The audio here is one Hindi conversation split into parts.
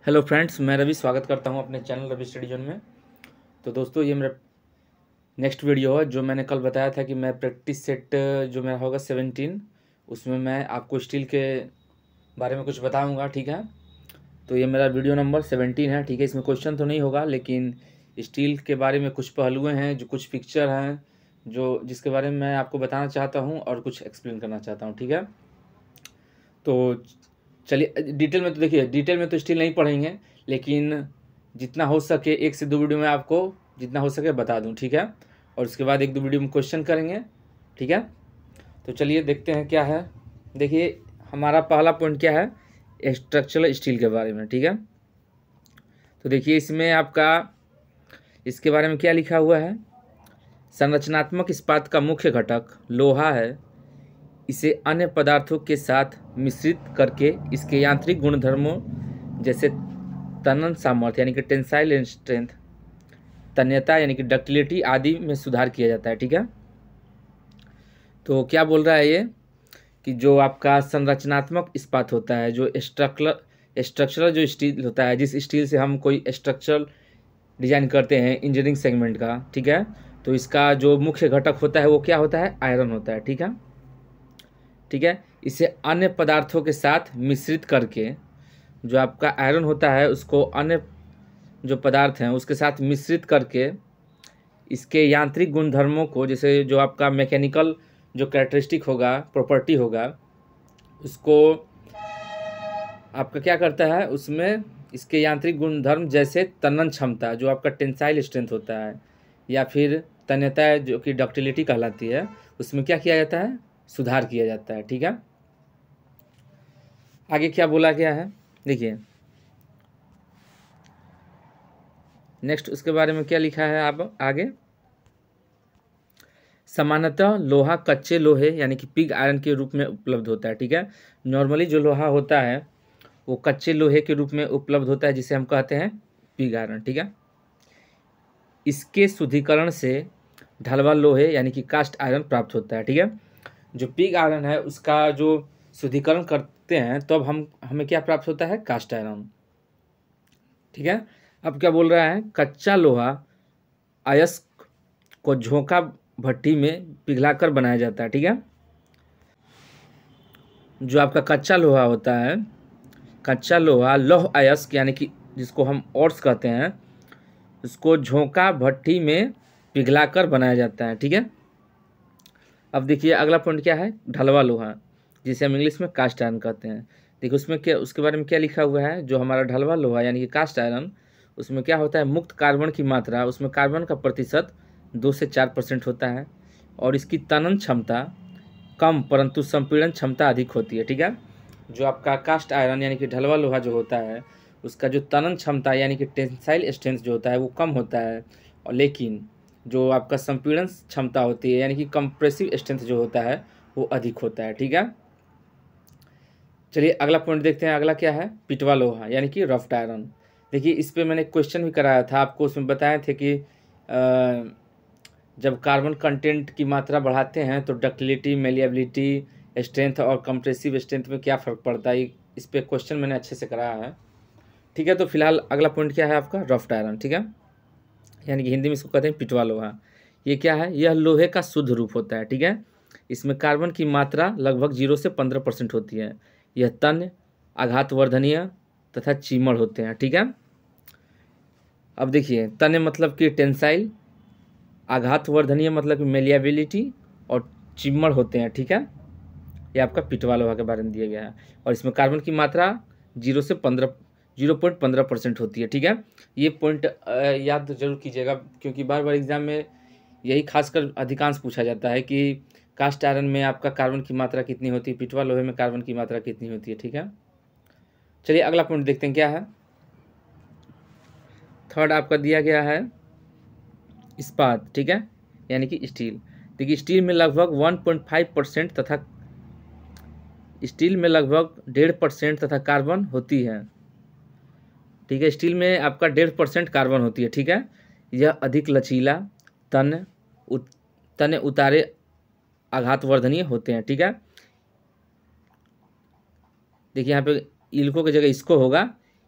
हेलो फ्रेंड्स, मैं रवि स्वागत करता हूं अपने चैनल रवि स्टडी जोन में। तो दोस्तों, ये मेरा नेक्स्ट वीडियो है। जो मैंने कल बताया था कि मैं प्रैक्टिस सेट जो मेरा होगा 17, उसमें मैं आपको स्टील के बारे में कुछ बताऊंगा। ठीक है, तो ये मेरा वीडियो नंबर 17 है। ठीक है, इसमें क्वेश्चन तो नहीं होगा, लेकिन स्टील के बारे में कुछ पहलुएँ हैं, जो कुछ पिक्चर हैं जो जिसके बारे में मैं आपको बताना चाहता हूँ और कुछ एक्सप्लेन करना चाहता हूँ। ठीक है, तो चलिए डिटेल में, तो देखिए डिटेल में तो स्टिल नहीं पढ़ेंगे, लेकिन जितना हो सके 1 से 2 वीडियो में आपको जितना हो सके बता दूं। ठीक है, और उसके बाद 1-2 वीडियो में क्वेश्चन करेंगे। ठीक है, तो चलिए देखते हैं क्या है। देखिए हमारा पहला पॉइंट क्या है, स्ट्रक्चरल स्टील के बारे में। ठीक है, तो देखिए इसमें आपका इसके बारे में क्या लिखा हुआ है। संरचनात्मक इस्पात का मुख्य घटक लोहा है। इसे अन्य पदार्थों के साथ मिश्रित करके इसके यांत्रिक गुणधर्मों जैसे तनन सामर्थ्य यानी कि टेंसाइल स्ट्रेंथ, तन्यता यानी कि डक्टिलिटी आदि में सुधार किया जाता है। ठीक है, तो क्या बोल रहा है ये कि जो आपका संरचनात्मक इस्पात होता है, जो स्ट्रक्चरल जो स्टील होता है, जिस स्टील से हम कोई स्ट्रक्चरल डिजाइन करते हैं इंजीनियरिंग सेगमेंट का, ठीक है, तो इसका जो मुख्य घटक होता है वो क्या होता है, आयरन होता है। ठीक है, ठीक है, इसे अन्य पदार्थों के साथ मिश्रित करके, जो आपका आयरन होता है उसको अन्य जो पदार्थ हैं उसके साथ मिश्रित करके इसके यांत्रिक गुणधर्मों को, जैसे जो आपका मैकेनिकल जो कैरेक्टरिस्टिक होगा, प्रॉपर्टी होगा, उसको आपका क्या करता है, उसमें इसके यांत्रिक गुणधर्म जैसे तनन क्षमता, जो आपका टेंसाइल स्ट्रेंथ होता है, या फिर तन्यता जो कि डक्टिलिटी कहलाती है, उसमें क्या किया जाता है, सुधार किया जाता है। ठीक है, आगे क्या बोला गया है देखिए नेक्स्ट, उसके बारे में क्या लिखा है आप आगे। सामान्यतः लोहा कच्चे लोहे यानी कि पिग आयरन के रूप में उपलब्ध होता है। ठीक है, नॉर्मली जो लोहा होता है वो कच्चे लोहे के रूप में उपलब्ध होता है, जिसे हम कहते हैं पिग आयरन। ठीक है, इसके शुद्धिकरण से ढलवा लोहे यानी कि कास्ट आयरन प्राप्त होता है। ठीक है, जो पिग आयरन है उसका जो शुद्धिकरण करते हैं तो अब हमें क्या प्राप्त होता है, कास्ट आयरन। ठीक है, अब क्या बोल रहा है, कच्चा लोहा अयस्क को झोंका भट्टी में पिघलाकर बनाया जाता है। ठीक है, जो आपका कच्चा लोहा होता है, कच्चा लोहा लौह अयस्क यानी कि जिसको हम ऑर्स कहते हैं, उसको झोंका भट्टी में पिघलाकर बनाया जाता है। ठीक है, अब देखिए अगला पॉइंट क्या है, ढलवा लोहा, जिसे हम इंग्लिश में कास्ट आयरन कहते हैं। देखिए उसमें क्या, उसके बारे में क्या लिखा हुआ है, जो हमारा ढलवा लोहा यानी कि कास्ट आयरन, उसमें क्या होता है, मुक्त कार्बन की मात्रा, उसमें कार्बन का प्रतिशत 2 से 4% होता है, और इसकी तनन क्षमता कम परंतु संपीड़न क्षमता अधिक होती है। ठीक है, जो आपका कास्ट आयरन यानी कि ढलवा लोहा जो होता है, उसका जो तनन क्षमता यानी कि टेंसाइल स्ट्रेंथ जो होता है वो कम होता है, और लेकिन जो आपका संपीड़न क्षमता होती है यानी कि कंप्रेसिव स्ट्रेंथ जो होता है वो अधिक होता है। ठीक है, चलिए अगला पॉइंट देखते हैं। अगला क्या है, पिटवा लोहा यानी कि रफ्ट आयरन। देखिए इस पे मैंने क्वेश्चन भी कराया था आपको, उसमें बताए थे कि जब कार्बन कंटेंट की मात्रा बढ़ाते हैं तो डक्टिलिटी, मेलिएबिलिटी, स्ट्रेंथ और कंप्रेसिव स्ट्रेंथ में क्या फ़र्क पड़ता है, इस पे क्वेश्चन मैंने अच्छे से कराया है। ठीक है, तो फिलहाल अगला पॉइंट क्या है आपका, रफ्ट आयरन। ठीक है, यानी कि हिंदी में इसको कहते हैं पिटवा लोहा। ये क्या है, यह लोहे का शुद्ध रूप होता है। ठीक है, इसमें कार्बन की मात्रा लगभग 0 से 15% होती है। यह तन्य, आघातवर्धनीय तथा चिमड़ होते हैं। ठीक है, अब देखिए तन्य मतलब कि टेंसाइल, आघातवर्धनीय मतलब कि मेलिएबिलिटी, और चिमड़ होते हैं। ठीक है, ये आपका पिटवा लोहा के बारे में दिया गया है, और इसमें कार्बन की मात्रा 0.15% होती है। ठीक है, ये पॉइंट याद जरूर कीजिएगा, क्योंकि बार बार एग्जाम में यही खासकर अधिकांश पूछा जाता है कि कास्ट आयरन में आपका कार्बन की मात्रा कितनी होती है, पिटवा लोहे में कार्बन की मात्रा कितनी होती है। ठीक है, चलिए अगला पॉइंट देखते हैं क्या है। थर्ड आपका दिया गया है इस्पात। ठीक है, यानी कि स्टील। देखिए स्टील में लगभग 1.5% तथा स्टील में लगभग 1.5% तथा कार्बन होती है। ठीक है, स्टील में आपका 1.5% कार्बन होती है। ठीक है, यह अधिक लचीला, तन्य तन्य उतारे, आघातवर्धनीय होते हैं। ठीक है, देखिए यहाँ पे इल्को की जगह इसको होगा,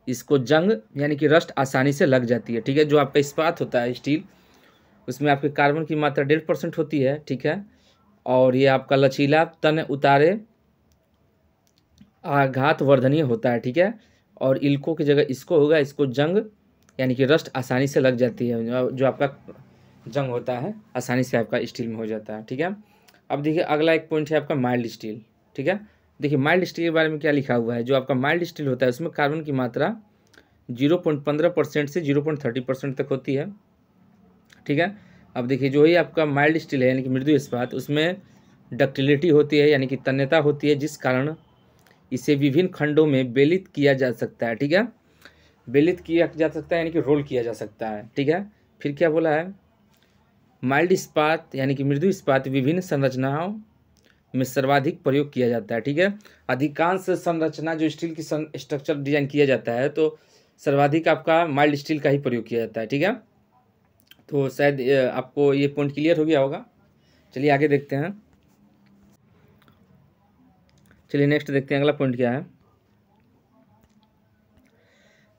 इसको जंग यानी कि रस्ट आसानी से लग जाती है। ठीक है, जो आपका इस्पात होता है स्टील, उसमें आपके कार्बन की मात्रा 1.5% होती है। ठीक है, और ये आपका लचीला, तन उतारे, आघात वर्धनीय होता है। ठीक है, और इल्को की जगह इसको होगा, इसको जंग यानी कि रस्ट आसानी से लग जाती है। जो आपका जंग होता है आसानी से आपका स्टील में हो जाता है। ठीक है, अब देखिए अगला एक पॉइंट है आपका माइल्ड स्टील। ठीक है, देखिए माइल्ड स्टील के बारे में क्या लिखा हुआ है। जो आपका माइल्ड स्टील होता है उसमें कार्बन की मात्रा 0.15% से 0.30% तक होती है। ठीक है, अब देखिए जो ही आपका माइल्ड स्टील है यानी कि मृदु इस्पात, उसमें डक्टिलिटी होती है यानी कि तन्यता होती है, जिस कारण इसे विभिन्न खंडों में बेलित किया जा सकता है। ठीक है, बेलित किया जा सकता है यानी कि रोल किया जा सकता है। ठीक है, फिर क्या बोला है, माइल्ड इस्पात यानी कि मृदु इस्पात विभिन्न संरचनाओं में सर्वाधिक प्रयोग किया जाता है। ठीक है, अधिकांश संरचना जो स्टील की स्ट्रक्चर डिजाइन किया जाता है तो सर्वाधिक आपका माइल्ड स्टील का ही प्रयोग किया जाता है। ठीक है, तो शायद आपको ये पॉइंट क्लियर हो गया होगा। चलिए आगे देखते हैं। चलिए नेक्स्ट देखते हैं अगला पॉइंट क्या है।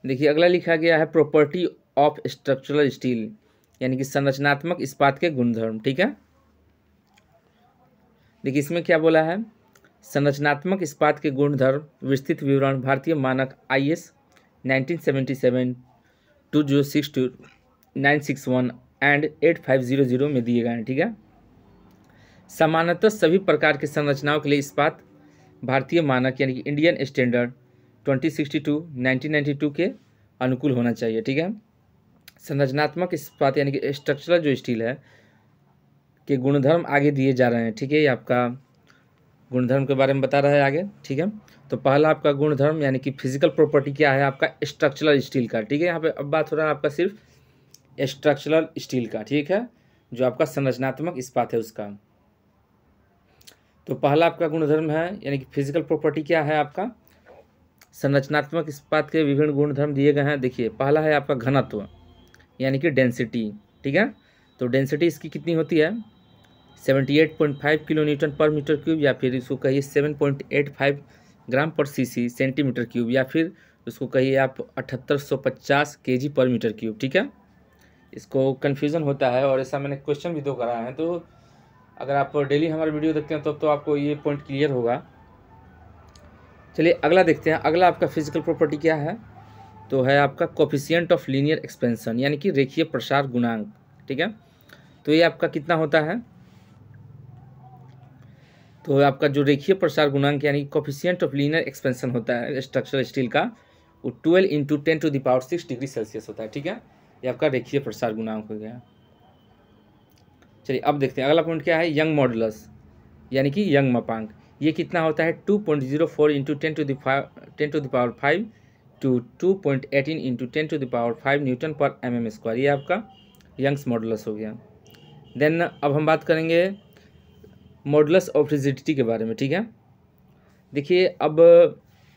देखिए अगला लिखा गया है प्रॉपर्टी ऑफ स्ट्रक्चरल स्टील यानी कि संरचनात्मक इस्पात के गुणधर्म। ठीक है, देखिए इसमें क्या बोला है, संरचनात्मक इस्पात के गुणधर्म विस्तृत विवरण भारतीय मानक IS 1977 2062 961 एंड 8500 में दिए गए हैं। ठीक है, सामान्यतः सभी प्रकार की संरचनाओं के लिए इस्पात भारतीय मानक यानी कि इंडियन स्टैंडर्ड 2062 1992 के अनुकूल होना चाहिए। ठीक है, संरचनात्मक इस्पात यानी कि स्ट्रक्चरल जो स्टील है के गुणधर्म आगे दिए जा रहे हैं। ठीक है, ये आपका गुणधर्म के बारे में बता रहा है आगे। ठीक है, तो पहला आपका गुणधर्म यानी कि फिजिकल प्रॉपर्टी क्या है आपका स्ट्रक्चरल स्टील का। ठीक है, यहाँ पे अब बात हो रहा है आपका सिर्फ स्ट्रक्चरल स्टील का। ठीक है, जो आपका संरचनात्मक इस्पात है उसका। तो पहला आपका गुणधर्म है यानी कि फिजिकल प्रॉपर्टी क्या है आपका, संरचनात्मक इस्पात के विभिन्न गुणधर्म दिए गए हैं। देखिए पहला है आपका घनत्व यानी कि डेंसिटी। ठीक है, तो डेंसिटी इसकी कितनी होती है 78.5 किलो न्यूटन पर मीटर क्यूब, या फिर इसको कहिए 7.85 ग्राम पर सीसी सेंटीमीटर क्यूब, या फिर उसको कहिए आप 7850 केजी पर मीटर क्यूब। ठीक है, इसको कन्फ्यूज़न होता है और ऐसा मैंने क्वेश्चन भी 2 कराया है, तो अगर आप डेली हमारे वीडियो देखते हैं तो आपको ये पॉइंट क्लियर होगा। चलिए अगला देखते हैं। अगला आपका फिजिकल प्रॉपर्टी क्या है, तो है आपका कोफिशिएंट ऑफ लीनियर एक्सपेंशन यानी कि रेखीय प्रसार गुणांक। ठीक है, तो ये आपका कितना होता है, तो आपका जो रेखीय प्रसार गुणांक यानी कोफिशिएंट ऑफ लीनियर एक्सपेंशन होता है स्ट्रक्चरल स्टील का, वो 12 × 10⁻6 डिग्री सेल्सियस होता है। ठीक है, ये आपका रेखीय प्रसार गुणांक हो गया। चलिए अब देखते हैं अगला पॉइंट क्या है, यंग मॉडुलस यानी कि यंग मापांक। ये कितना होता है 2.04 × 10⁵ टू 2.18 × 10⁵ न्यूटन पर mm²। ये आपका यंग्स मॉडुलस हो गया। देन अब हम बात करेंगे मॉडुलस ऑफ रिजिडिटी के बारे में। ठीक है, देखिए अब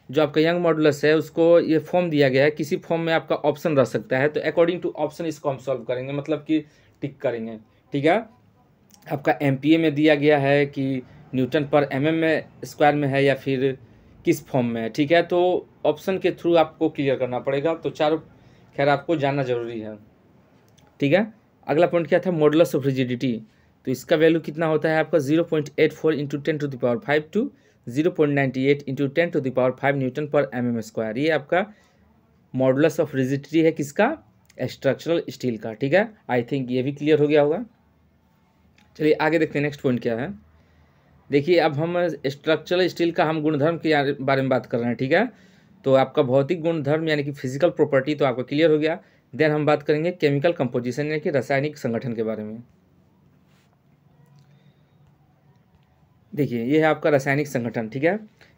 जो आपका यंग मॉडुलस है उसको ये फॉर्म दिया गया है, किसी फॉर्म में आपका ऑप्शन रह सकता है, तो अकॉर्डिंग टू ऑप्शन इसको हम सॉल्व करेंगे, मतलब कि टिक करेंगे। ठीक है, आपका MPa में दिया गया है कि न्यूटन पर mm में स्क्वायर में है या फिर किस फॉर्म में है। ठीक है, तो ऑप्शन के थ्रू आपको क्लियर करना पड़ेगा, तो चारों खैर आपको जानना जरूरी है। ठीक है, अगला पॉइंट क्या था, मॉडुलस ऑफ रिजिडिटी, तो इसका वैल्यू कितना होता है आपका 0.84 × 10⁵ टू 0.98 × 10⁵ न्यूटन पर mm²। ये आपका मॉडुलस ऑफ रिजिडिटी है किसका, स्ट्रक्चरल स्टील का। ठीक है, आई थिंक ये भी क्लियर हो गया होगा। चलिए आगे देखते हैं नेक्स्ट पॉइंट क्या है। देखिए अब हम स्ट्रक्चरल स्टील का हम गुणधर्म के बारे में बात कर रहे हैं। ठीक है, तो आपका भौतिक गुणधर्म यानी कि फिजिकल प्रॉपर्टी तो आपका क्लियर हो गया। देन हम बात करेंगे केमिकल कंपोजिशन यानी कि रासायनिक संगठन के बारे में। देखिए ये है आपका रासायनिक संगठन। ठीक है,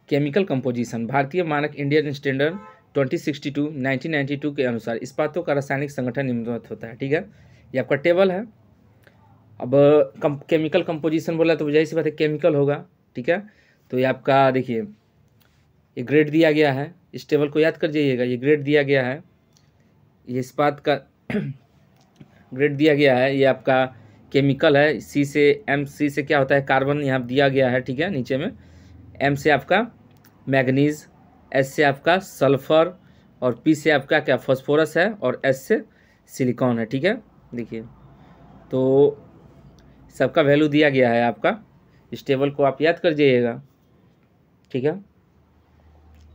केमिकल कंपोजिशन भारतीय मानक इंडियन स्टैंडर्ड 2062 1992 के अनुसार इस्पातों का रासायनिक संगठन निम्नवत होता है। ठीक है, ये आपका टेबल है। अब केमिकल कंपोजिशन बोला तो जाहिर सी बात है केमिकल होगा। ठीक है, तो ये आपका देखिए ये ग्रेड दिया गया है, इस टेबल को याद कर जाइएगा, ये ग्रेड दिया गया है, ये इस्पात का ग्रेड दिया गया है। ये आपका केमिकल है, C से MC से क्या होता है कार्बन यहाँ दिया गया है। ठीक है, नीचे में M से आपका मैग्नीज, S से आपका सल्फर, और P से आपका क्या फॉस्फोरस है और S से सिलिकॉन है। ठीक है, देखिए तो सबका वैल्यू दिया गया है आपका, इस टेबल को आप याद कर जाइएगा। ठीक है,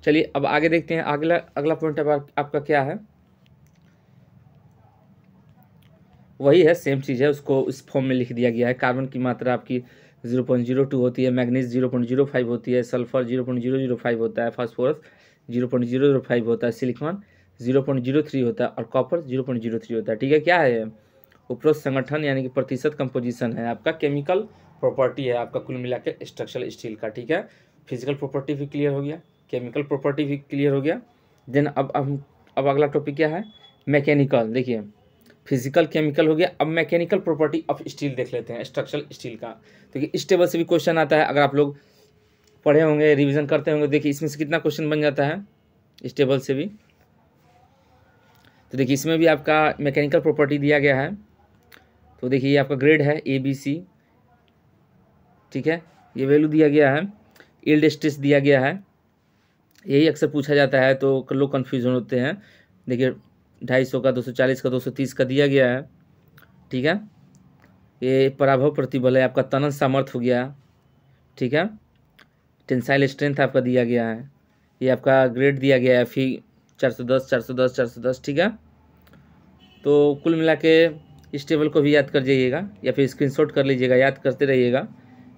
चलिए अब आगे देखते हैं। अगला अगला पॉइंट अब आपका क्या है, वही है, सेम चीज़ है, उसको इस फॉर्म में लिख दिया गया है। कार्बन की मात्रा आपकी 0.02 होती है, मैग्नीज 0.05 होती है, सल्फर 0.005 होता है, फास्फोरस 0.005 होता है, सिलिकॉन 0.03 होता है और कॉपर 0.03 होता है। ठीक है, क्या है उपरोक्त संगठन यानी कि प्रतिशत कंपोजिशन है आपका, केमिकल प्रॉपर्टी है आपका कुल मिला के स्ट्रक्चरल स्टील का। ठीक है, फिजिकल प्रॉपर्टी भी क्लियर हो गया, केमिकल प्रॉपर्टी भी क्लियर हो गया। देन अब अगला टॉपिक क्या है, मैकेनिकल। देखिए फिजिकल केमिकल हो गया, अब मैकेनिकल प्रॉपर्टी ऑफ स्टील देख लेते हैं, स्ट्रक्चरल स्टील का। देखिए इस टेबल से भी क्वेश्चन आता है, अगर आप लोग पढ़े होंगे, रिवीजन करते होंगे, देखिए इसमें से कितना क्वेश्चन बन जाता है इस टेबल से भी। तो देखिए इसमें भी आपका मैकेनिकल प्रॉपर्टी दिया गया है। तो देखिए ये आपका ग्रेड है ABC। ठीक है, ये वैल्यू दिया गया है, यील्ड स्ट्रेस दिया गया है, यही अक्सर पूछा जाता है तो लोग कन्फ्यूजन होते हैं। देखिए 250 का, 240 का, 230 का दिया गया है। ठीक है, ये पराभव प्रतिबल है आपका, तनन सामर्थ्य हो गया। ठीक है, टेंसाइल स्ट्रेंथ आपका दिया गया है, ये आपका ग्रेड दिया गया है FE 410 410 410। ठीक है, तो कुल मिला के इस टेबल को भी याद कर जाइएगा या फिर स्क्रीनशॉट कर लीजिएगा, याद करते रहिएगा।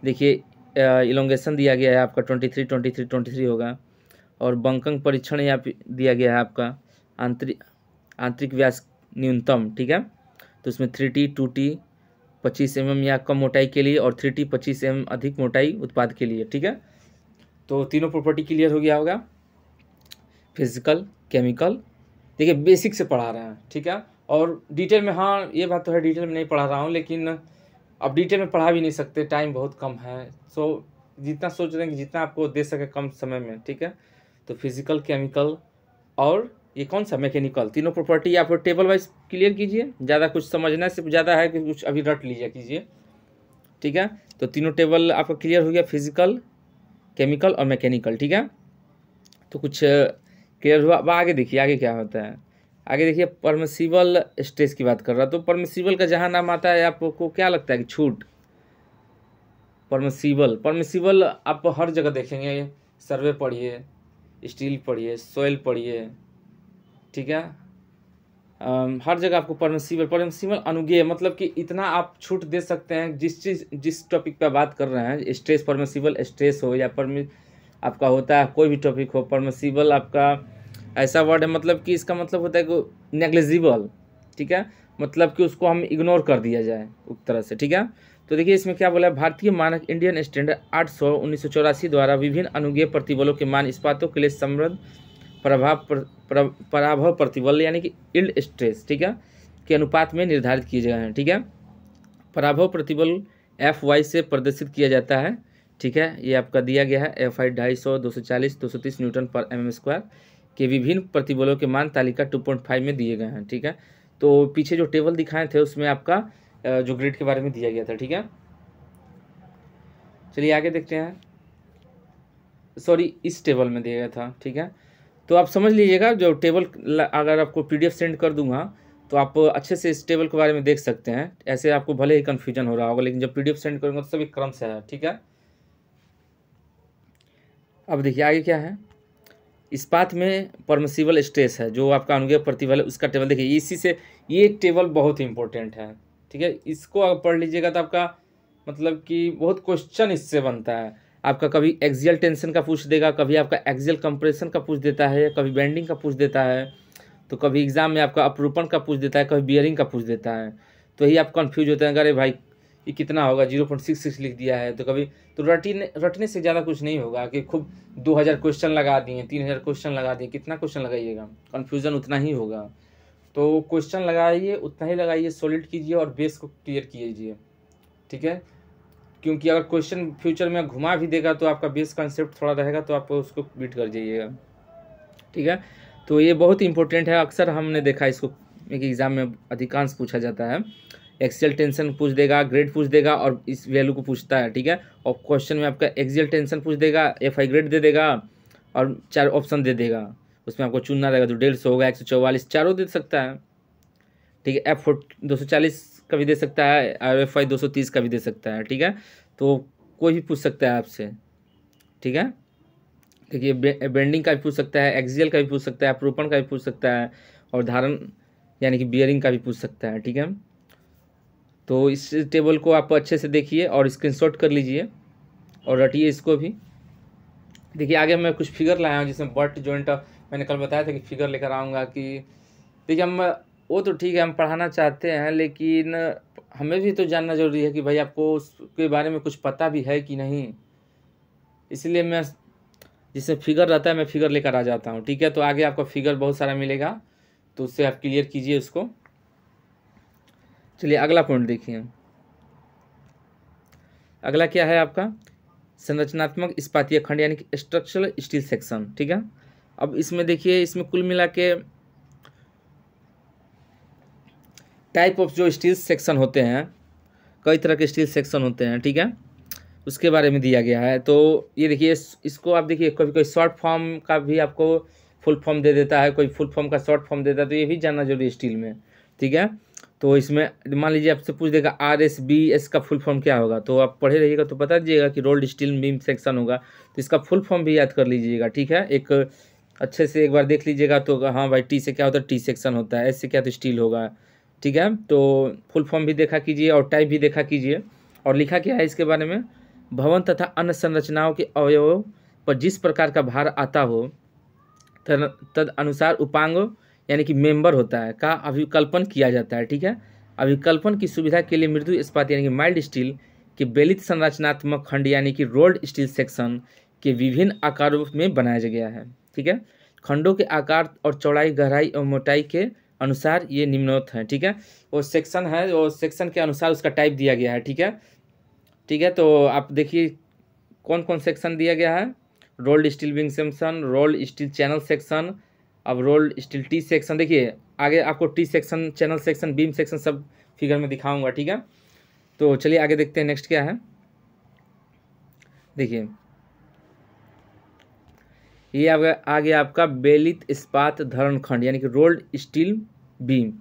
देखिए इलोंगेशन दिया गया है आपका 23 23 23 होगा, और बंकन परीक्षण यहाँ पे दिया गया है आपका, आंतरिक व्यास न्यूनतम। ठीक है, तो उसमें 3T 2T 25 mm या कम मोटाई के लिए और 3T 25 mm अधिक मोटाई उत्पाद के लिए। ठीक है, तो तीनों प्रॉपर्टी क्लियर हो गया होगा, फिजिकल केमिकल। देखिए बेसिक से पढ़ा रहे हैं। ठीक है, और डिटेल में, हाँ ये बात तो है, डिटेल में नहीं पढ़ा रहा हूँ, लेकिन अब डिटेल में पढ़ा भी नहीं सकते, टाइम बहुत कम है। सो जितना सोच रहे हैं कि जितना आपको दे सके कम समय में। ठीक है, तो फिजिकल केमिकल और ये कौन सा मैकेनिकल, तीनों प्रॉपर्टी आप टेबल वाइज क्लियर कीजिए। ज़्यादा कुछ समझना से ज़्यादा है कि कुछ अभी रट लीजिए कीजिए। ठीक है, तो तीनों टेबल आपका क्लियर हो गया, फिजिकल केमिकल और मैकेनिकल। ठीक है, तो कुछ क्लियर हुआ। अब आगे देखिए आगे क्या होता है। आगे देखिए परमिसिबल स्ट्रेस की बात कर रहा, तो परमिसिबल का जहाँ नाम आता है आपको क्या लगता है कि छूट। परमिसिबल आप हर जगह देखेंगे, सर्वे पढ़िए, स्टील पढ़िए, सॉइल पढ़िए। ठीक है, हर जगह आपको परमिसिबल अनुज्ञेय मतलब कि इतना आप छूट दे सकते हैं जिस टॉपिक पे बात कर रहे हैं। स्ट्रेस परमिसिबल स्ट्रेस हो या आपका होता है कोई भी टॉपिक हो, परमिसिबल आपका ऐसा वर्ड है मतलब कि इसका मतलब होता है कि नेग्लिजिबल। ठीक है, मतलब कि उसको हम इग्नोर कर दिया जाए उस तरह से। ठीक है, तो देखिए इसमें क्या बोला है, भारतीय मानक इंडियन स्टैंडर्ड 800 1984 द्वारा विभिन्न अनुज्ञेय प्रतिबलों के मान इस्पातों के लिए समृद्ध पराभव प्रतिबल यानी कि यील्ड स्ट्रेस, ठीक है, के अनुपात में निर्धारित किए गए हैं। ठीक है, पराभव प्रतिबल FY से प्रदर्शित किया जाता है। ठीक है, ये आपका दिया गया है FI 250 240 230 न्यूटन पर mm² के विभिन्न प्रतिबलों के मान तालिका 2.5 में दिए गए हैं। ठीक है, तो पीछे जो टेबल दिखाए थे उसमें आपका जो ग्रेड के बारे में दिया गया था। ठीक है, चलिए आगे देखते हैं। सॉरी, इस टेबल में दिया गया था। ठीक है, तो आप समझ लीजिएगा, जो टेबल अगर आपको PDF सेंड कर दूंगा तो आप अच्छे से इस टेबल के बारे में देख सकते हैं। ऐसे आपको भले ही कन्फ्यूजन हो रहा होगा, लेकिन जब PDF सेंड करूँगा तो सभी क्रम से है। ठीक है, अब देखिए आगे क्या है, इस्पात में परमिसिबल स्ट्रेस है जो आपका अनुज्ञेय प्रतिबल है, उसका टेबल देखिए। इसी से ये टेबल बहुत ही इंपॉर्टेंट है। ठीक है, इसको अगर पढ़ लीजिएगा तो आपका मतलब कि बहुत क्वेश्चन इससे बनता है। आपका कभी एक्सियल टेंशन का पूछ देगा, कभी आपका एक्सियल कंप्रेशन का पूछ देता है, कभी बेंडिंग का पूछ देता है, तो कभी एग्जाम में आपका अपरूपण का पूछ देता है, कभी बियरिंग का पूछ देता है। तो यही आप कंफ्यूज होते हैं, अरे भाई ये कितना होगा, 0.66 लिख दिया है। तो कभी तो रटने से ज़्यादा कुछ नहीं होगा कि खूब 2000 क्वेश्चन लगा दिए, 3000 क्वेश्चन लगा दिए, कितना क्वेश्चन लगाइएगा, कन्फ्यूज़न उतना ही होगा। तो क्वेश्चन लगाइए, उतना ही लगाइए, सॉलिड कीजिए और बेस को क्लियर कीजिए। ठीक है, क्योंकि अगर क्वेश्चन फ्यूचर में घुमा भी देगा तो आपका बेस कंसेप्ट थोड़ा रहेगा तो आप उसको बीट कर जाइएगा। ठीक है, तो ये बहुत इंपॉर्टेंट है, अक्सर हमने देखा इसको एक एग्ज़ाम में अधिकांश पूछा जाता है। एक्सियल टेंशन पूछ देगा, ग्रेड पूछ देगा और इस वैल्यू को पूछता है। ठीक है, और क्वेश्चन में आपका एक्सियल टेंशन पूछ देगा, FI ग्रेड दे देगा और 4 ऑप्शन दे देगा, उसमें आपको चुनना रहेगा, तो 150 होगा, 144 चारों दे सकता है, ठीक है। F 240 का भी दे सकता है, और FI 230 का भी दे सकता है, ठीक है। तो कोई भी पूछ सकता है आपसे, ठीक है। देखिए बेंडिंग का भी पूछ सकता है, एक्सियल का भी पूछ सकता है, अपरूपण का भी पूछ सकता है, और धारण यानी कि बियरिंग का भी पूछ सकता है, ठीक है। तो इस टेबल को आप अच्छे से देखिए और स्क्रीनशॉट कर लीजिए और रटिए इसको भी। देखिए आगे मैं कुछ फिगर लाया हूँ जिसमें बट जॉइंट, मैंने कल बताया था कि फिगर लेकर आऊँगा कि देखिए हम वो तो ठीक है हम पढ़ाना चाहते हैं, लेकिन हमें भी तो जानना ज़रूरी है कि भाई आपको उसके बारे में कुछ पता भी है कि नहीं। इसलिए मैं जिसमें फिगर रहता है मैं फिगर लेकर आ जाता हूँ, ठीक है। तो आगे आपको फिगर बहुत सारा मिलेगा, तो उससे आप क्लियर कीजिए उसको। चलिए अगला पॉइंट देखिए। अगला क्या है आपका, संरचनात्मक इस्पातीय खंड यानी कि स्ट्रक्चरल स्टील सेक्शन, ठीक है। अब इसमें देखिए, इसमें कुल मिला के टाइप ऑफ जो स्टील सेक्शन होते हैं, कई तरह के स्टील सेक्शन होते हैं, ठीक है, उसके बारे में दिया गया है। तो ये देखिए इसको आप देखिए, कभी कोई शॉर्ट फॉर्म का भी आपको फुल फॉर्म दे देता है, कोई फुल फॉर्म का शॉर्ट फॉर्म देता है, तो ये भी जानना जरूरी है स्टील में, ठीक है। तो इसमें मान लीजिए आपसे पूछ देगा RSBS का फुल फॉर्म क्या होगा, तो आप पढ़े रहिएगा तो बता दीजिएगा कि रोल्ड स्टील बीम सेक्शन होगा, तो इसका फुल फॉर्म भी याद कर लीजिएगा, ठीक है। एक अच्छे से एक बार देख लीजिएगा तो हाँ भाई, टी से क्या होता है, टी सेक्शन होता है, एस से क्या तो स्टील होगा, ठीक है। तो फुल फॉर्म भी देखा कीजिए और टाइप भी देखा कीजिए। और लिखा क्या है इसके बारे में, भवन तथा अन्य संरचनाओं के अवयवों पर जिस प्रकार का भार आता हो तद अनुसार उपांग यानी कि मेंबर होता है का अभिकल्पन किया जाता है, ठीक है। अभिकल्पन की सुविधा के लिए मृदु इस्पात यानी कि माइल्ड स्टील के बेलित संरचनात्मक खंड यानी कि रोल्ड स्टील सेक्शन के विभिन्न आकारों में बनाया गया है, ठीक है। खंडों के आकार और चौड़ाई, गहराई और मोटाई के अनुसार ये निम्नवत है, ठीक है। वो सेक्शन है, वो सेक्शन के अनुसार उसका टाइप दिया गया है, ठीक है, ठीक है। तो आप देखिए कौन कौन सेक्शन दिया गया है, rolled steel wing section, rolled steel channel section, अब रोल्ड स्टील टी सेक्शन। देखिए आगे आपको T section, channel section, beam section सब फिगर में दिखाऊंगा, ठीक है। तो चलिए आगे देखते हैं नेक्स्ट क्या है। देखिए ये आ गया आपका बेलित इस्पात धरण खंड यानी कि रोल्ड स्टील बीम।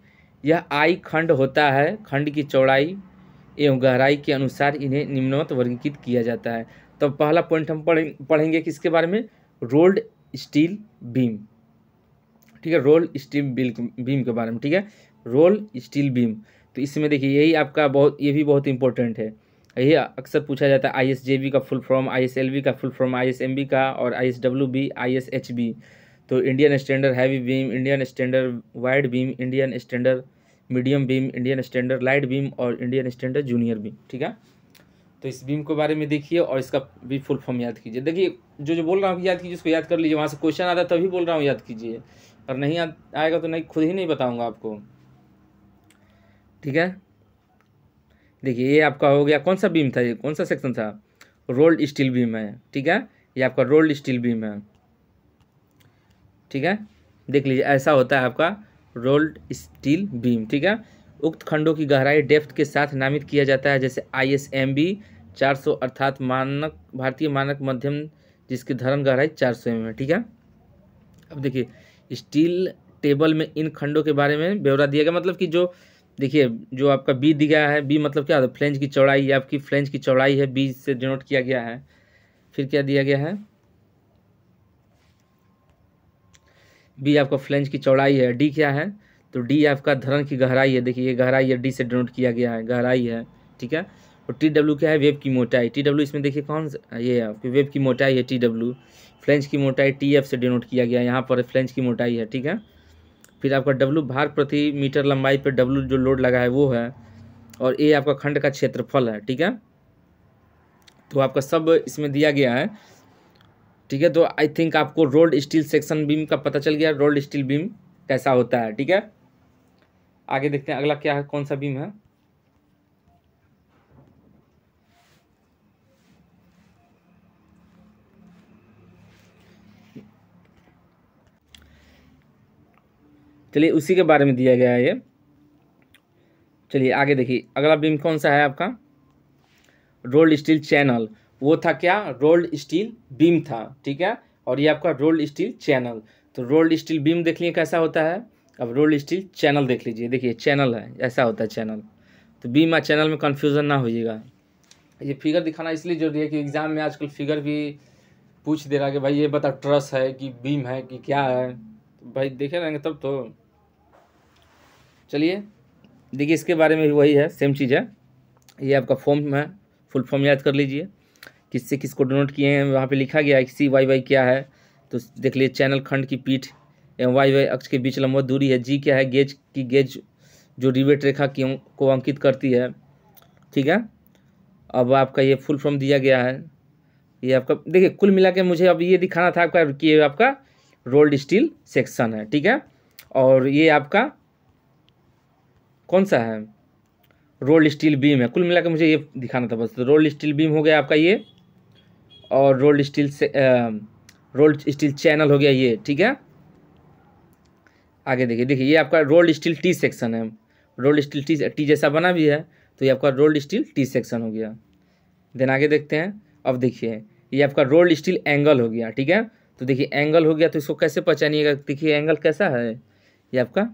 यह आई खंड होता है, खंड की चौड़ाई एवं गहराई के अनुसार इन्हें निम्नवत वर्गीकृत किया जाता है। तो पहला पॉइंट हम पढ़ेंगे किसके बारे में, रोल्ड स्टील बीम, ठीक है, रोल्ड स्टील बीम के बारे में, ठीक है, रोल्ड स्टील बीम। तो इसमें देखिए यही आपका बहुत, ये भी बहुत इंपॉर्टेंट है, यही अक्सर पूछा जाता है। ISJB का फुल फॉर्म, ISLV का फुल फॉर्म, ISMB का, और ISWB, ISHB। तो Indian standard heavy beam, Indian standard wide beam, Indian standard medium beam, Indian standard light beam और इंडियन स्टैंडर्ड जूनियर बीम, ठीक है। तो इस बीम के बारे में देखिए और इसका भी फुल फॉर्म याद कीजिए। देखिए जो बोल रहा हूँ याद कीजिए, उसको याद कर लीजिए, वहाँ से क्वेश्चन आता है तभी बोल रहा हूँ याद कीजिए, और नहीं आएगा तो नहीं, खुद ही नहीं बताऊँगा आपको, ठीक है। देखिए ये आपका हो गया, कौन सा बीम था, ये कौन सा सेक्शन था, रोल्ड स्टील बीम है, ठीक है, ये आपका रोल्ड स्टील बीम है, ठीक है। देख लीजिए ऐसा होता है आपका रोल्ड स्टील बीम, ठीक है। उक्त खंडों की गहराई डेप्थ के साथ नामित किया जाता है, जैसे ISMB 400 अर्थात मानक भारतीय मानक मध्यम, जिसकी धरण गहराई 400 mm है, ठीक है। अब देखिए स्टील टेबल में इन खंडों के बारे में ब्यौरा दिया गया, मतलब कि जो देखिए जो आपका बी दिया है, बी मतलब क्या होता है, फ्लेंज की चौड़ाई, ये आपकी फ्लेंज की चौड़ाई है, बी से डिनोट किया गया है। फिर क्या दिया गया है, बी आपका फ्लेंज की चौड़ाई है, डी क्या है, तो डी आपका धरण की गहराई है, देखिए ये गहराई है, डी से डिनोट किया गया है, गहराई है, ठीक है। और TW क्या है, वेब की मोटाई, TW इसमें देखिए कौन सा, ये आपकी वेब की मोटाई है TW। फ्लेंज की मोटाई TF से डिनोट किया गया है, यहाँ पर फ्लेंज की मोटाई है, ठीक है। फिर आपका W भार प्रति मीटर लंबाई पर W जो लोड लगा है वो है, और ए आपका खंड का क्षेत्रफल है, ठीक है। तो आपका सब इसमें दिया गया है, ठीक है। तो आई थिंक आपको रोल्ड स्टील सेक्शन बीम का पता चल गया, रोल्ड स्टील बीम कैसा होता है, ठीक है। आगे देखते हैं अगला क्या है, कौन सा बीम है। चलिए उसी के बारे में दिया गया है ये। चलिए आगे देखिए अगला बीम कौन सा है आपका, रोल्ड स्टील चैनल। वो था क्या, रोल्ड स्टील बीम था, ठीक है, और ये आपका रोल्ड स्टील चैनल। तो रोल्ड स्टील बीम देख लिए कैसा होता है। अब रोल्ड स्टील चैनल देख लीजिए, देखिए चैनल है, ऐसा होता है चैनल। तो बीम और चैनल में कन्फ्यूज़न ना होइएगा। ये फिगर दिखाना इसलिए जरूरी है कि एग्ज़ाम में आजकल फिगर भी पूछ दे रहा है कि भाई ये बता ट्रस है कि बीम है कि क्या है, तो भाई देखे रहेंगे तब तो। चलिए देखिए इसके बारे में भी वही है, सेम चीज़ है। ये आपका फॉर्म है, फुल फॉर्म याद कर लीजिए, किससे किसको डोनेट किए हैं, वहाँ पे लिखा गया है सी वाई वाई क्या है। तो देख लीजिए चैनल खंड की पीठ एवं वाई वाई अक्ष के बीच लंबवत दूरी है। जी क्या है, गेज की गेज जो रिवेट रेखा को अंकित करती है, ठीक है। अब आपका ये फुल फॉर्म दिया गया है। ये आपका देखिए कुल मिला के मुझे अब ये दिखाना था आपका कि ये आपका रोल्ड स्टील सेक्शन है, ठीक है। और ये आपका कौन सा है, रोल्ड स्टील बीम है। कुल मिला के मुझे ये दिखाना था बस। तो रोल्ड स्टील बीम हो गया आपका ये, और रोल्ड स्टील चैनल हो गया ये, ठीक है। आगे देखिए, देखिए ये आपका रोल्ड स्टील टी सेक्शन है। रोल्ड स्टील टी जैसा बना भी है, तो ये आपका रोल्ड स्टील टी सेक्शन हो गया। देन आगे देखते हैं। अब देखिए ये आपका रोल्ड स्टील एंगल हो गया, ठीक है। तो देखिए एंगल हो गया, तो इसको कैसे पहचानिएगा। देखिए एंगल कैसा है, ये आपका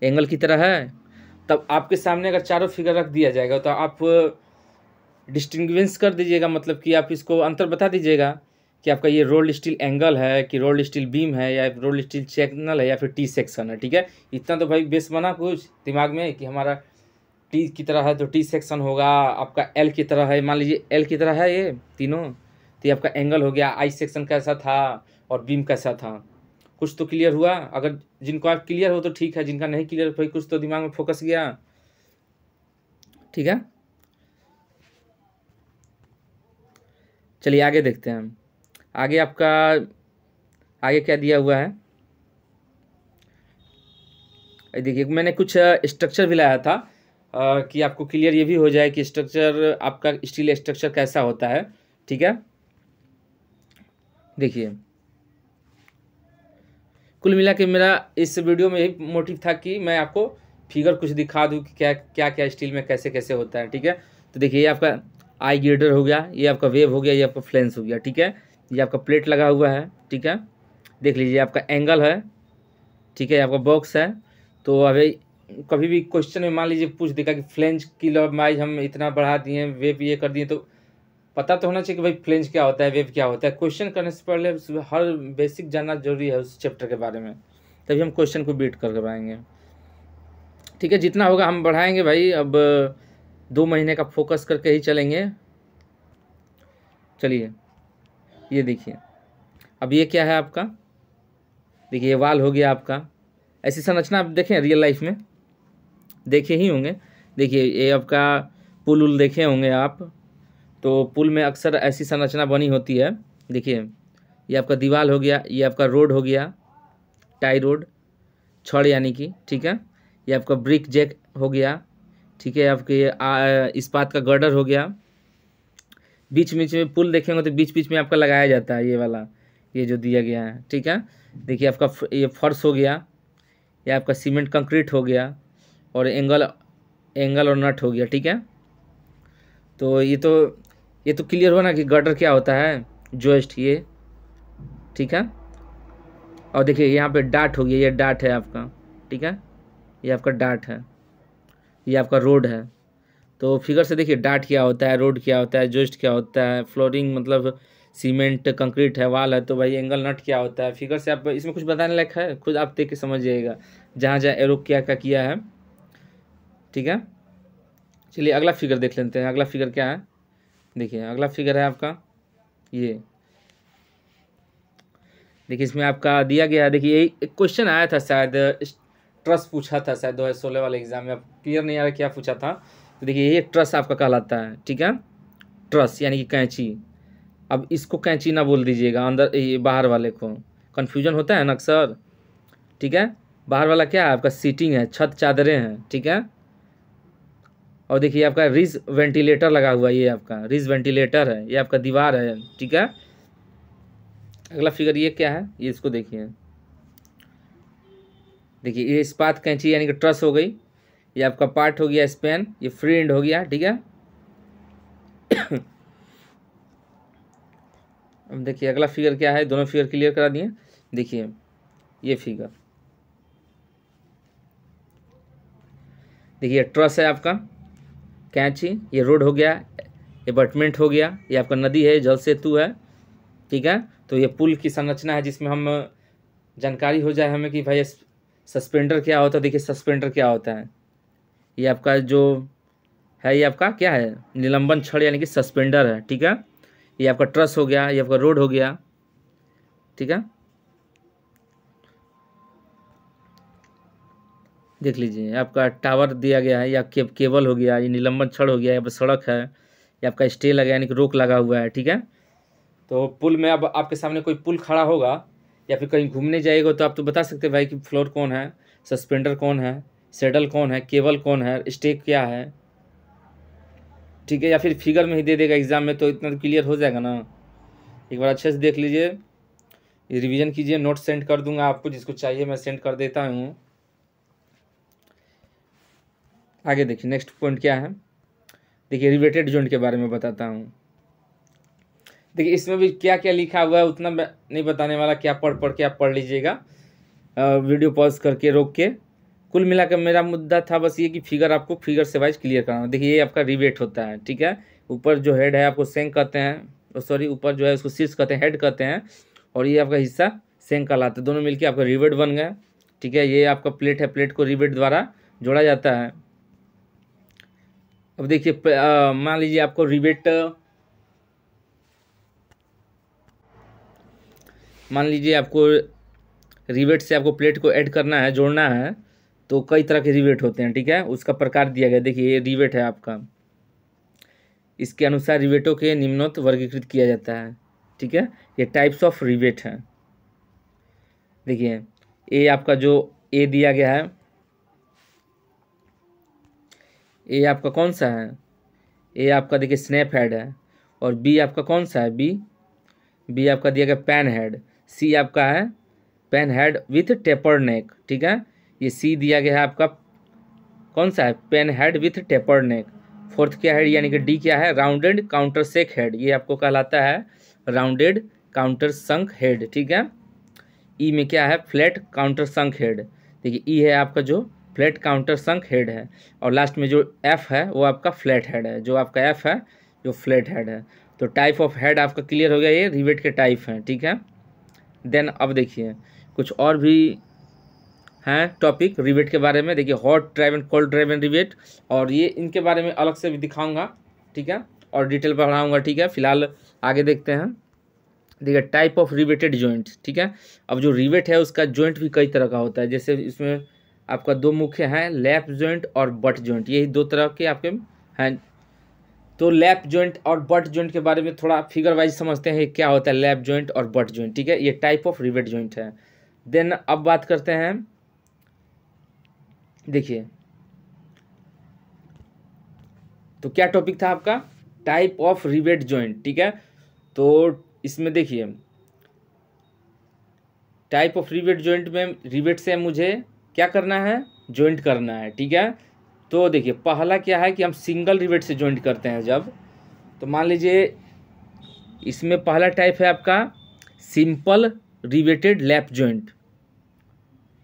एंगल की तरह है। तब आपके सामने अगर चारों फिगर रख दिया जाएगा तो आप डिस्टिंग्विश कर दीजिएगा, मतलब कि आप इसको अंतर बता दीजिएगा कि आपका ये रोल्ड स्टील एंगल है कि रोल्ड स्टील बीम है या रोल्ड स्टील चैनल है या फिर टी सेक्शन है, ठीक है। इतना तो भाई बेस बना कुछ दिमाग में कि हमारा टी की तरह है तो टी सेक्शन होगा, आपका एल की तरह है, मान लीजिए एल की तरह है ये तीनों, तो ये आपका एंगल हो गया। आई सेक्शन कैसा था और बीम कैसा था, कुछ तो क्लियर हुआ। अगर जिनको आप क्लियर हो तो ठीक है, जिनका नहीं क्लियर भाई कुछ तो दिमाग में फोकस गया, ठीक है। चलिए आगे देखते हैं। आगे आपका आगे क्या दिया हुआ है, देखिए मैंने कुछ स्ट्रक्चर भी लाया था कि आपको क्लियर ये भी हो जाए कि स्ट्रक्चर आपका स्टील स्ट्रक्चर कैसा होता है, ठीक है। देखिए कुल मिला के मेरा इस वीडियो में यही मोटिव था कि मैं आपको फिगर कुछ दिखा दूं कि क्या क्या क्या स्टील में कैसे कैसे होता है, ठीक है। तो देखिए ये आपका आई गिर्डर हो गया, ये आपका वेव हो गया, ये आपका फ्लेंस हो गया, ठीक है। ये आपका प्लेट लगा हुआ है, ठीक है। देख लीजिए आपका एंगल है, ठीक है, आपका बॉक्स है। तो अभी कभी भी क्वेश्चन में मान लीजिए पूछ देगा कि फ्लेंज की लंबाई हम इतना बढ़ा दिए, वेव ये कर दिए, तो पता तो होना चाहिए कि भाई फ्लेंज क्या होता है, वेव क्या होता है। क्वेश्चन करने से पहले हर बेसिक जानना जरूरी है उस चैप्टर के बारे में, तभी हम क्वेश्चन को बीट कर पाएंगे, ठीक है। जितना होगा हम बढ़ाएंगे भाई, अब 2 महीने का फोकस करके ही चलेंगे। चलिए ये देखिए, अब ये क्या है आपका, देखिए ये वाल हो गया आपका। ऐसी संरचना आप देखें रियल लाइफ में, देखे ही होंगे। देखिए ये आपका पुल उल देखे होंगे आप, तो पुल में अक्सर ऐसी संरचना बनी होती है। देखिए ये आपका दीवार हो गया, ये आपका रोड हो गया, टाई रोड छड़ यानी कि, ठीक है। ये आपका ब्रिक जैक हो गया, ठीक है। आपके ये इस्पात का गर्डर हो गया। बीच बीच में पुल देखेंगे तो बीच बीच में आपका लगाया जाता है ये वाला, ये जो दिया गया है, ठीक है। देखिए आपका ये फर्श हो गया, ये आपका सीमेंट कंक्रीट हो गया, और एंगल और नट हो गया, ठीक है। तो ये तो क्लियर हुआ ना कि गर्डर क्या होता है, जॉइस्ट ये, ठीक है। और देखिए यहाँ पे डाट हो गया, ये डाट है आपका, ठीक है। ये आपका डाट है, ये आपका रोड है। तो फिगर से देखिए डाट क्या होता है, रोड क्या होता है, जॉइस्ट क्या होता है, फ्लोरिंग मतलब सीमेंट कंक्रीट है, वाल है, तो भाई एंगल नट क्या होता है। फिगर से आप इसमें कुछ बताने लायक है, खुद आप देख के समझ जाइएगा जहाँ जहाँ एरो क्या क्या किया है, ठीक है। चलिए अगला फिगर देख लेते हैं। अगला फिगर क्या है, देखिए अगला फिगर है आपका ये, देखिए इसमें आपका दिया गया है। देखिए एक क्वेश्चन आया था शायद, ट्रस पूछा था शायद 2016 वाले एग्जाम में, अब क्लियर नहीं आ रहा क्या पूछा था। तो देखिए ये ट्रस आपका कहलाता है, ठीक है। ट्रस यानी कि कैंची। अब इसको कैंची ना बोल दीजिएगा, अंदर ये बाहर वाले को कन्फ्यूजन होता है ना अक्सर, ठीक है। बाहर वाला क्या है आपका सीटिंग है, छत चादरें हैं, ठीक है। और देखिए आपका रिज वेंटिलेटर लगा हुआ है, ये आपका रिज वेंटिलेटर है, ये आपका दीवार है, ठीक है। अगला फिगर ये क्या है, ये इसको देखिए, देखिए ये इस्पात कैंची यानी कि ट्रस हो गई, ये आपका पार्ट हो गया स्पैन, ये फ्री एंड हो गया, ठीक है। अब देखिए अगला फिगर क्या है, दोनों फिगर क्लियर करा दिए। देखिए ये फिगर देखिए, ट्रस है आपका, कैंची, ये रोड हो गया, एबटमेंट हो गया, ये आपका नदी है, जल सेतु है, ठीक है। तो ये पुल की संरचना है जिसमें हम जानकारी हो जाए हमें कि भाई सस्पेंडर क्या होता है। देखिए सस्पेंडर क्या होता है, ये आपका जो है ये आपका क्या है, निलंबन छड़ यानी कि सस्पेंडर है, ठीक है। ये आपका ट्रस हो गया, ये आपका रोड हो गया, ठीक है। देख लीजिए आपका टावर दिया गया है, या केबल हो गया, ये निलंबन छड़ हो गया, यहाँ पर सड़क है, ये आपका स्टे लगा यानी कि रोक लगा हुआ है, ठीक है। तो पुल में अब आपके सामने कोई पुल खड़ा होगा या फिर कहीं घूमने जाएगा तो आप तो बता सकते हैं भाई कि फ्लोर कौन है, सस्पेंडर कौन है, सेडल कौन है, केबल कौन है, स्टे क्या है, ठीक है। या फिर फिगर में ही दे देगा एग्जाम में, तो इतना तो क्लियर हो जाएगा ना। एक बार अच्छे से देख लीजिए, रिवीजन कीजिए, नोट सेंड कर दूंगा आपको, जिसको चाहिए मैं सेंड कर देता हूँ। आगे देखिए नेक्स्ट पॉइंट क्या है, देखिए रिवेटेड जॉइंट के बारे में बताता हूँ। देखिए इसमें भी क्या क्या लिखा हुआ है उतना मैं नहीं बताने वाला, क्या पढ़ के आप पढ़ लीजिएगा, वीडियो पॉज करके रोक के। कुल मिलाकर मेरा मुद्दा था बस ये कि फिगर आपको फिगर से वाइज क्लियर करना। देखिए ये आपका रिवेट होता है, ठीक है। ऊपर जो हेड है आपको सेंक कहते हैं, सॉरी ऊपर जो है उसको शीर्ष कहते हैं, हेड कहते हैं, और ये आपका हिस्सा सेंक कहलाता है। दोनों मिलकर आपका रिवेट बन गया, ठीक है। ये आपका प्लेट है, प्लेट को रिवेट द्वारा जोड़ा जाता है। अब देखिए मान लीजिए आपको रिवेट, मान लीजिए आपको रिवेट से आपको प्लेट को ऐड करना है, जोड़ना है, तो कई तरह के रिवेट होते हैं, ठीक है। उसका प्रकार दिया गया, देखिए ये रिवेट है आपका, इसके अनुसार रिवेटों के निम्नोक्त वर्गीकृत किया जाता है, ठीक है। ये टाइप्स ऑफ रिवेट हैं। देखिए ए आपका जो ए दिया गया है, ए आपका कौन सा है, ए आपका देखिए स्नैप हेड है। और बी आपका कौन सा है, बी आपका दिया गया पैन हेड। सी आपका है पैन हेड विथ टेपर्ड नेक, ठीक है। ये सी दिया गया है आपका कौन सा है, pen head with tapered neck. Fourth क्या है यानी कि डी क्या है, राउंडेड काउंटर सेक हेड, ये आपको कहलाता है राउंडेड काउंटर संक हेड, ठीक है। ई में क्या है, फ्लैट काउंटर संक हेड। देखिए ई है आपका जो फ्लैट काउंटर संक हेड है, और लास्ट में जो एफ है वो आपका फ्लैट हेड है, जो आपका एफ है जो फ्लैट हेड है। तो टाइप ऑफ हेड आपका क्लियर हो गया, ये रिवेट के टाइप हैं, ठीक है। देन अब देखिए कुछ और भी हैं टॉपिक रिवेट के बारे में। देखिए hot drive and cold drive and rivet, और ये इनके बारे में अलग से भी दिखाऊंगा, ठीक है, और डिटेल पढ़ाऊंगा, ठीक है। फिलहाल आगे देखते हैं। देखिए टाइप ऑफ रिवेटेड जॉइंट, ठीक है। अब जो रिवेट है उसका जॉइंट भी कई तरह का होता है, जैसे इसमें आपका दो मुख्य हैं, लैप जॉइंट और बट जॉइंट, यही दो तरह के आपके हैं। तो लैप जॉइंट और बट जॉइंट के बारे में थोड़ा फिगर वाइज समझते हैं क्या होता है लैप जॉइंट और बट जॉइंट, ठीक है। ये टाइप ऑफ रिवेट जॉइंट है। देन अब बात करते हैं, देखिए तो क्या टॉपिक था आपका, टाइप ऑफ रिवेट जॉइंट, ठीक है। तो इसमें देखिए टाइप ऑफ रिवेट जॉइंट में रिवेट से मुझे क्या करना है, जॉइंट करना है, ठीक है। तो देखिए पहला क्या है कि हम सिंगल रिवेट से जॉइंट करते हैं जब, तो मान लीजिए इसमें पहला टाइप है आपका सिंपल रिवेटेड लैप जॉइंट,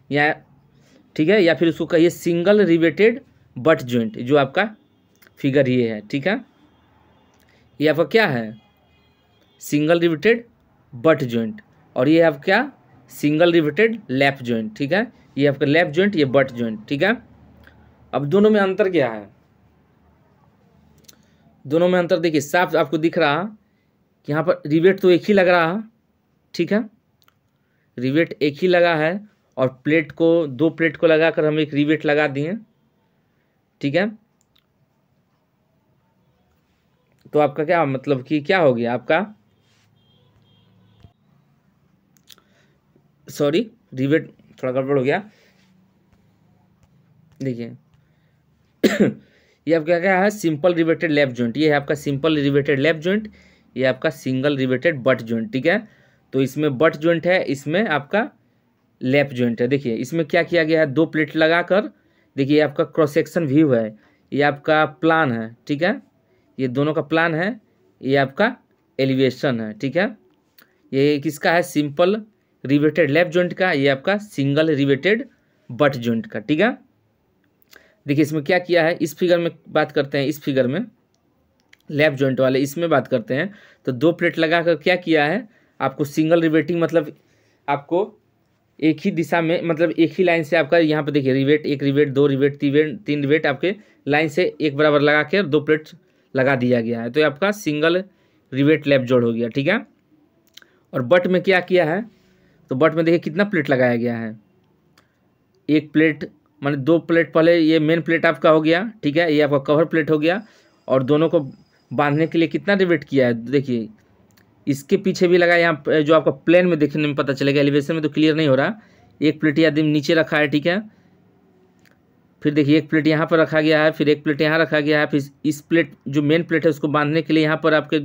या ठीक है, या फिर उसको कहिए सिंगल रिवेटेड बट जॉइंट, जो आपका फिगर ये है, ठीक है। ये आपका क्या है, सिंगल रिवेटेड बट जॉइंट, और ये आपका क्या, सिंगल रिवेटेड लैप जॉइंट, ठीक है। ये आपका लैप जॉइंट, ये बट जॉइंट, ठीक है। अब दोनों में अंतर क्या है, दोनों में अंतर देखिए साफ आपको दिख रहा कि यहाँ पर रिवेट तो एक ही लग रहा है, ठीक है, रिवेट एक ही लगा है, और प्लेट को, दो प्लेट को लगाकर हम एक रिवेट लगा दिए, ठीक है। तो आपका क्या मतलब कि क्या हो गया आपका, सॉरी रिवेट थोड़ा गड़बड़ हो गया। देखिए ये आपका क्या है, सिंपल रिवेटेड लैप जॉइंट, ये है आपका सिंपल रिवेटेड लैप जॉइंट, ये आपका सिंगल रिवेटेड बट जॉइंट, ठीक है। तो इसमें बट जॉइंट है, इसमें आपका लैप जॉइंट है। देखिए इसमें क्या किया गया है, दो प्लेट लगाकर, देखिए ये आपका क्रॉस सेक्शन व्यू है, ये आपका प्लान है, ठीक है, ये दोनों का प्लान है, ये आपका एलिवेशन है, ठीक है। ये किसका है, सिंपल रिवेटेड लैप जॉइंट का, ये आपका सिंगल रिवेटेड बट जॉइंट का। ठीक है, देखिए इसमें क्या किया है, इस फिगर में बात करते हैं, इस फिगर में लैप जॉइंट वाले इसमें बात करते हैं। तो 2 प्लेट लगा कर क्या किया है, आपको सिंगल रिवेटिंग मतलब आपको एक ही दिशा में, मतलब एक ही लाइन से आपका यहाँ पे देखिए रिवेट, 1 रिवेट, 2 रिवेट, 3 रिवेट आपके लाइन से एक बराबर लगा कर 2 प्लेट लगा दिया गया है। तो ये आपका सिंगल रिवेट लैप जॉइंट हो गया। ठीक है, और बट में क्या किया है, तो बट में देखिए कितना प्लेट लगाया गया है, 1 प्लेट, माने 2 प्लेट पहले ये मेन प्लेट आपका हो गया। ठीक है, ये आपका कवर प्लेट हो गया, और दोनों को बांधने के लिए कितना रिवेट किया है, देखिए इसके पीछे भी लगा, यहाँ जो आपका प्लेन में देखने में पता चलेगा, एलिवेशन में तो क्लियर नहीं हो रहा। 1 प्लेट आदमी नीचे रखा है। ठीक है, फिर देखिए 1 प्लेट यहाँ पर रखा गया है, फिर 1 प्लेट यहाँ रखा गया है, फिर इस प्लेट जो मेन प्लेट है उसको बांधने के लिए यहाँ पर आपके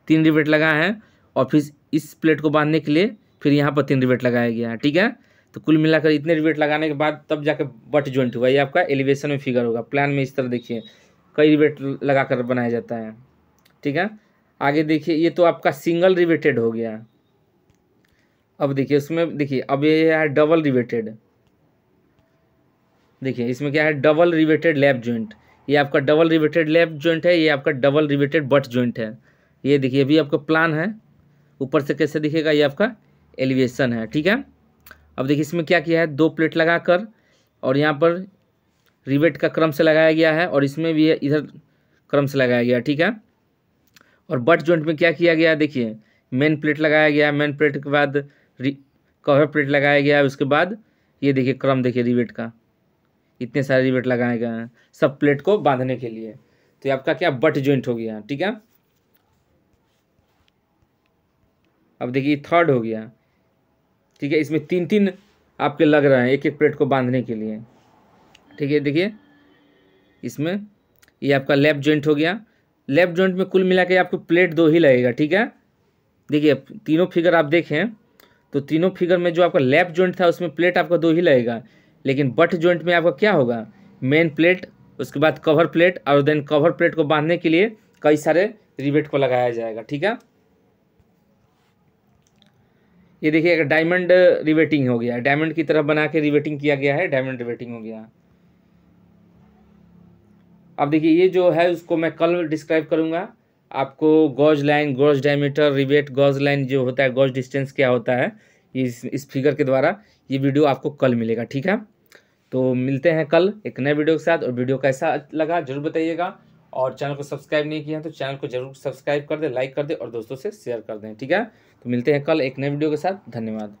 3 रिवेट लगा है, और फिर इस प्लेट को बांधने के लिए फिर यहाँ पर 3 रिवेट लगाया गया है। ठीक है, तो कुल मिलाकर इतने रिवेट लगाने के बाद तब जाकर बट जॉइंट हुआ। ये आपका एलिवेशन में फिगर होगा, प्लान में इस तरह देखिए कई रिवेट लगा कर बनाया जाता है। ठीक है, आगे देखिए ये तो आपका सिंगल रिवेटेड हो गया। अब देखिए उसमें देखिए अब ये है डबल रिवेटेड, देखिए इसमें क्या है, डबल रिवेटेड लैप जॉइंट। ये आपका डबल रिवेटेड लैप जॉइंट है, ये आपका डबल रिवेटेड बट जॉइंट है। ये देखिए अभी आपका प्लान है, ऊपर से कैसे दिखेगा, ये आपका एलिवेशन है। ठीक है, अब देखिए इसमें क्या किया है, 2 प्लेट लगाकर और यहाँ पर रिवेट का क्रम से लगाया गया है, और इसमें भी इधर क्रम से लगाया गया। ठीक है, और बट जॉइंट में क्या किया गया, देखिए मेन प्लेट लगाया गया, मेन प्लेट के बाद कवर प्लेट लगाया गया, उसके बाद ये देखिए क्रम देखिए रिवेट का, इतने सारे रिवेट लगाए गए हैं सब प्लेट को बांधने के लिए। तो ये आपका क्या बट जॉइंट हो गया। ठीक है, अब देखिए थर्ड हो गया। ठीक है, इसमें 3 आपके लग रहे हैं एक एक प्लेट को बांधने के लिए। ठीक है, देखिए इसमें ये आपका लैप जॉइंट हो गया। लैप जॉइंट में कुल मिला के आपको प्लेट 2 ही लगेगा। ठीक है, देखिए तीनों फिगर आप देखें तो तीनों फिगर में जो आपका लैप जॉइंट था उसमें प्लेट आपका 2 ही लगेगा, लेकिन बट जॉइंट में आपका क्या होगा, मेन प्लेट, उसके बाद कवर प्लेट, और देन कवर प्लेट को बांधने के लिए कई सारे रिवेट को लगाया जाएगा। ठीक है, ये देखिए एक डायमंड रिवेटिंग हो गया, डायमंड की तरह बना के रिवेटिंग किया गया है, डायमंड रिवेटिंग हो गया। अब देखिए ये जो है उसको मैं कल डिस्क्राइब करूँगा आपको, gauge line, gauge diameter, rivet, gauge line जो होता है, गॉज डिस्टेंस क्या होता है, इस फिगर के द्वारा ये वीडियो आपको कल मिलेगा। ठीक है, तो मिलते हैं कल एक नए वीडियो के साथ, और वीडियो कैसा लगा जरूर बताइएगा, और चैनल को सब्सक्राइब नहीं किया है तो चैनल को जरूर सब्सक्राइब कर दें, लाइक कर दें और दोस्तों से शेयर कर दें। ठीक है, तो मिलते हैं कल एक नए वीडियो के साथ, धन्यवाद।